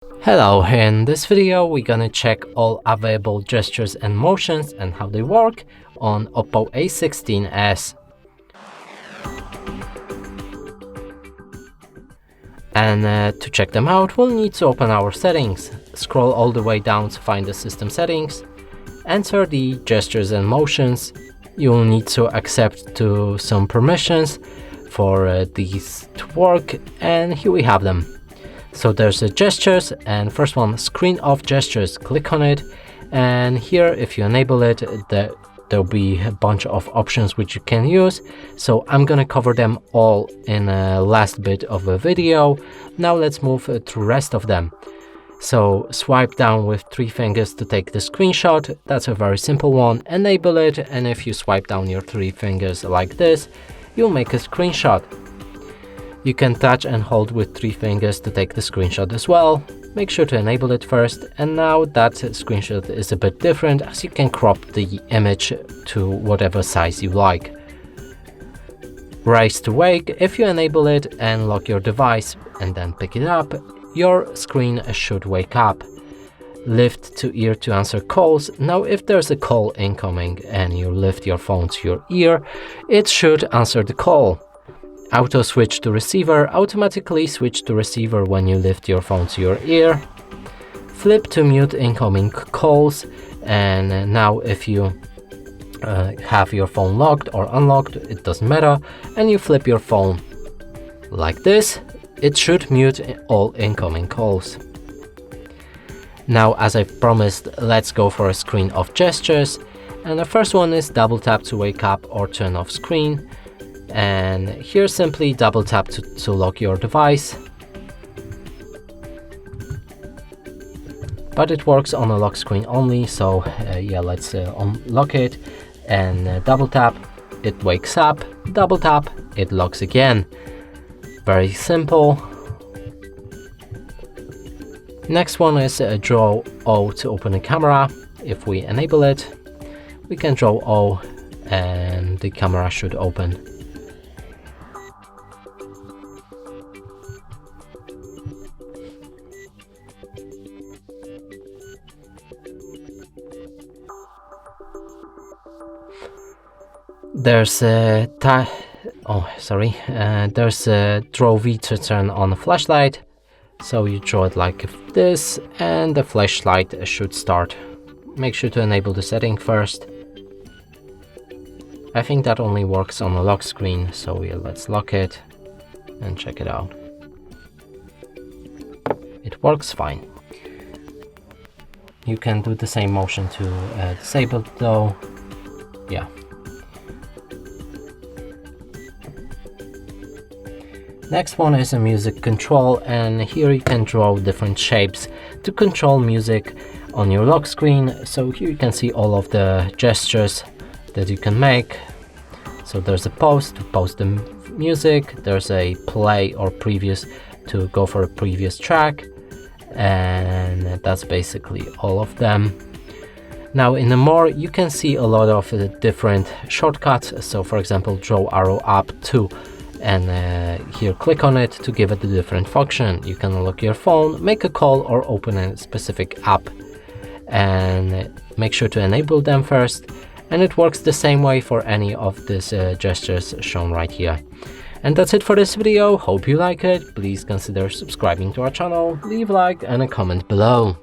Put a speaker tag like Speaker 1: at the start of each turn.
Speaker 1: Hello, in this video we're gonna check all available gestures and motions and how they work on Oppo A16s. And to check them out, we'll need to open our settings, scroll all the way down to find the system settings, enter the gestures and motions. You'll need to accept to some permissions for these to work, and here we have them. So there's the gestures, and first one, screen off gestures. Click on it, and here if you enable it, there'll be a bunch of options which you can use. So I'm gonna cover them all in a last bit of a video. Now let's move to the rest of them. So swipe down with 3 fingers to take the screenshot. That's a very simple one. Enable it, and if you swipe down your 3 fingers like this, you'll make a screenshot. You can touch and hold with 3 fingers to take the screenshot as well. Make sure to enable it first, and now that screenshot is a bit different as you can crop the image to whatever size you like. Raise to wake, if you enable it and lock your device and then pick it up, your screen should wake up. Lift to ear to answer calls. Now if there's a call incoming and you lift your phone to your ear, it should answer the call. Auto switch to receiver, automatically switch to receiver when you lift your phone to your ear. Flip to mute incoming calls, and now if you have your phone locked or unlocked, it doesn't matter, and you flip your phone like this, it should mute all incoming calls. Now, as I promised, let's go for a screen of gestures, and the first one is double tap to wake up or turn off screen. And here simply double tap to lock your device, but it works on a lock screen only, so yeah, let's unlock it, and double tap, it wakes up, double tap, it locks again. Very simple. Next one is draw O to open a camera. If we enable it, we can draw O and the camera should open. There's a there's a draw V to turn on a flashlight. So you draw it like this, and the flashlight should start. Make sure to enable the setting first. I think that only works on a lock screen, so yeah, let's lock it and check it out. It works fine. You can do the same motion to disable it though. Yeah. Next one is a music control, and here you can draw different shapes to control music on your lock screen. So here you can see all of the gestures that you can make. So there's a pause to pause the music, there's a play or previous to go for a previous track, and that's basically all of them. Now in the more, you can see a lot of different shortcuts. So for example, draw arrow up to, and here click on it to give it a different function. You can unlock your phone, make a call, or open a specific app, and make sure to enable them first, and it works the same way for any of these gestures shown right here. And that's it for this video. Hope you like it. Please consider subscribing to our channel, leave a like and a comment below.